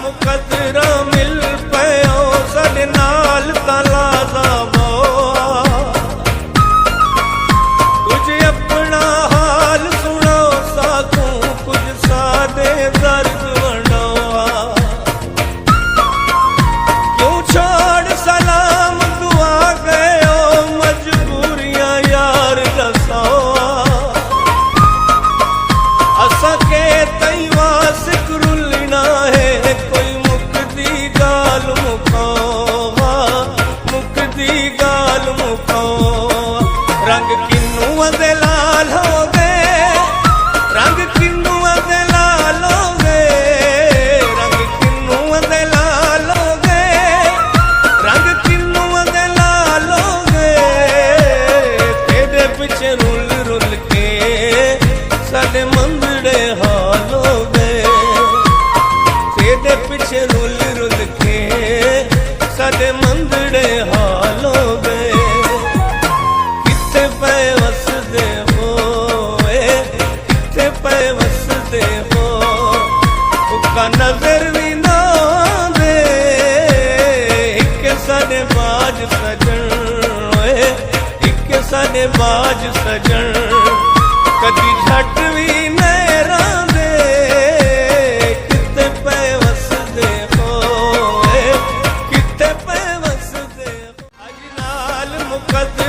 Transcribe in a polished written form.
मुकदरा मिल पयो साडे नाल तलाजा बोआ कुछ अपना हाल सुनो साकू कुछ सादे दर्द वंडोआ क्यों छोड़ सलाम दुआ गयो मजबूरियां यार दसोआ असा के तई वासिक रुलना है कोई मुकदी गाल मुखावा मुकदी गाल मुखावा रंग किन्नू दे लाल हो गए रंग किन्नू दे लाल हो गए रंग किन्नू दे लाल हो गए रंग किन्नू दे लाल हो गए तेरे पिछे रुल रुल के साडे मंदड़े हाल हो गए तेरे पिछे रुल रुल के साडे मंदड़े हाल हो गए किथे पे वसदे हो किथे पे वसदे हो उका नजर भी ना दे एक साडे बाज सजन एक साडे बाज सजन कदी झट भी नैरा दे किते पे वसदे हो किते पे वसदे अज नाल मुकदरा